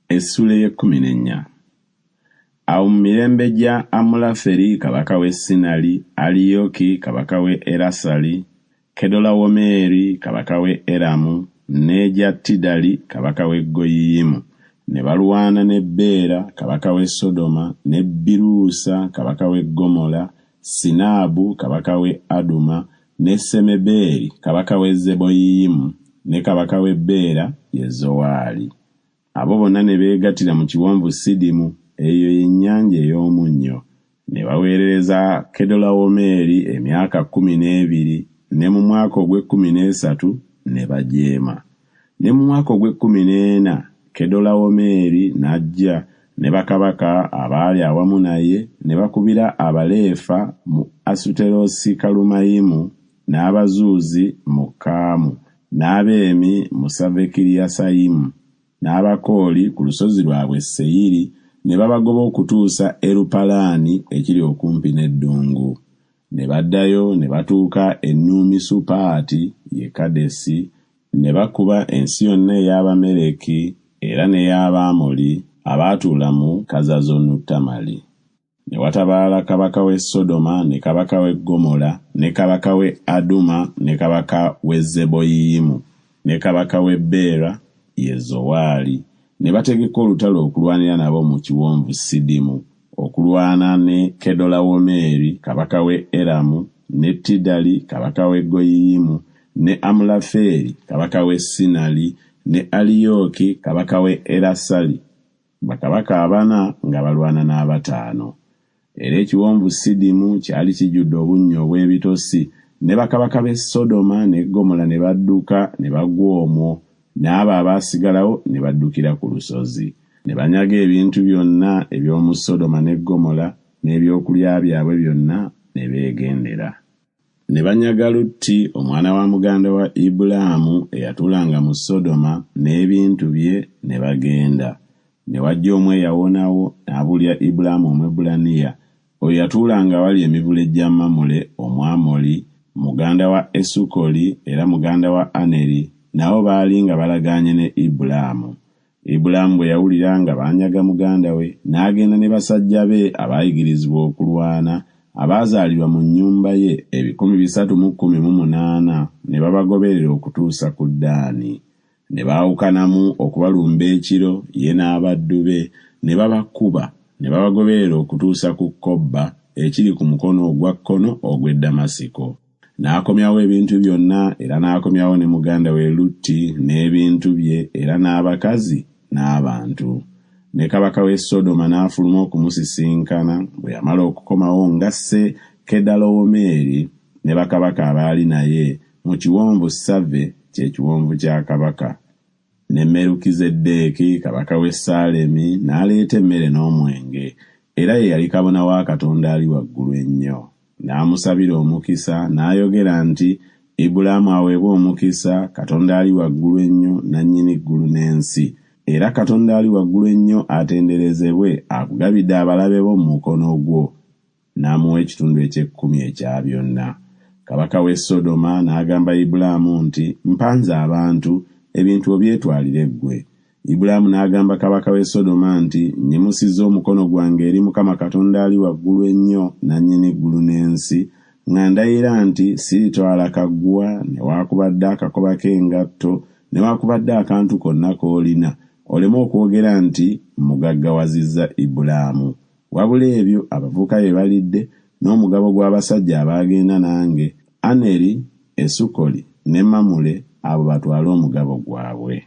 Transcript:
Essuula y'e14. Awo mu mirembe gya Amulaferi kabaka w'e Sinali, Aliyoki kabaka w'e Erasali, Kedolawomeri kabaka w'e Eramu, n'egya Tidali kabaka w'e Goyiyimu, ne balwana ne Beera kabaka w'e Sodoma, ne Biruusa kabaka w'e Gomola, Sinaabu kabaka w'e Aduma, ne Semebeeri kabaka w'e Zeboyiyimu, ne kabaka w'e Beera ye Zowaali. Abo bonna ne beegattira mu kiwonvu Sidimu, eyo y'ennyanja ey'omunnyo, ne baweerereza Kedolawomeri emyaka 12, ne mu mwaka ogw'e13 ne bajeema. Ne mu mwaka ogw'e14 Kedolawomeri n'ajja ne bakabaka abaali awamu naye ne bakubira Abaleefa mu Asuterosi Kalumayimu, n'Abazuuzi mu Kaamu, n'Abeemi mu Savekiriyasayimu, n'Abakooli ku lusozi lwabwe Seyiri, ne babagoba okutuusa Erupalaani ekiri okumpi n'eddungu. Ne baddayo ne batuuka e Nuumisupaati ye Kadesi, ne bakuba ensi yonna ey'Abamereki era n'ey'Abamoli abaatuula mu Kazazonutamali. Ne watabaala kabaka w'e Sodoma, ne kabaka w'e Gomola, ne kabaka w'e Aduma, ne kabaka w'e Zeboyiyimu, ne kabaka w'e Beera ye Zowaali. Ne bategeka olutalo okulwanira nabo mu kiwonvu Sidimu, okulwana ne Kedolawomeri kabaka w'e Eramu, ne Tidali kabaka w'e Goyiyimu, ne Amulaferi kabaka w'e Sinali, ne Aliyoki kabaka w'e Erasali, bakabaka 4 nga balwana n'5. Era ekiwonvu Sidimu kyali kijjudde obunnyo obw'ebitosi, ne bakabaka b'e Sodoma ne Gomola ne badduka ne bagwa omwo, n'abo abaasigalawo ne baddukira ku lusozi. Ne banyaga ebintu byonna eby'omu Sodoma ne Gomola n'ebyokulya byabwe byonna ne beegendera. Ne banyaga Lutti omwana wa muganda wa Ibulaamu eyatuulanga mu Sodoma n'ebintu bye ne bagenda. Ne wajja omu eyawonawo n'abuulira Ibulaamu Omwebbulaniya, oyo yatuulanga wali emivule gya Mamule Omwamoli, muganda wa Esukoli era muganda wa Aneri, nabo baali nga balagaanye ne Ibulaamu. Ibulaamu bwe yawulira nga banyaga muganda we, n'agenda ne basajja be abaayigirizibwa okulwana, abaazaalibwa mu nnyumba ye 318, ne babagoberera okutuusa ku Ddaani. Ne baawukanamu okubalumba ekiro, ye n'abaddu be, ne babakuba, ne babagoberera okutuusa ku Kobba ekiri ku mukono ogwa kkono ogw'e Damasiko. N'akomyawo ebintu byonna era n'akomyawo ne muganda we Lutti n'ebintu bye era n'abakazi n'abantu. Ne kabaka w'e Sodoma n'afuluma okumusisinkana, bwe yamala okukomawo ng'asse Kedolawomeri ne bakabaka abaali naye mu kiwonvu Save kye kiwonvu kya kabaka. Ne Merukizeddeeki kabaka w'e Saalemi n'aleeta emmere n'omwenge, era ye yali kabona wa Katonda ali waggulu ennyo. N'amusabira omukisa, n'ayogera nti, Ibulaamu aweebwe omukisa Katonda ali waggulu ennyo, nannyini ggulu n'ensi. Era Katonda ali waggulu ennyo atenderezebwe, akugabidde abalabe bo mu mukono gwo. N'amuwa ekitundu eky'ekkumi ekya byonna. Kabaka w'e Sodoma n'agamba Ibulaamu nti, mpanze abantu, ebintu obyetwalire ggwe. Ibulaamu n'agamba kabaka w'e Sodoma nti, nyimusizza omukono gwange eri Mukama Katonda ali waggulu ennyo, nannyini ggulu n'ensi, nga ndayira nti siritwala kaggwa, newaakubadde akakoba k'engatto, newaakubadde akantu konna k'olina, oleme okwogera nti mugaggawazizza Ibulaamu. Wabula ebyo abavubuka bye balidde, n'omugabo gw'abasajja abaagenda nange, Aneri, Esukoli ne Mamule, abo batwale omugabo gwabwe.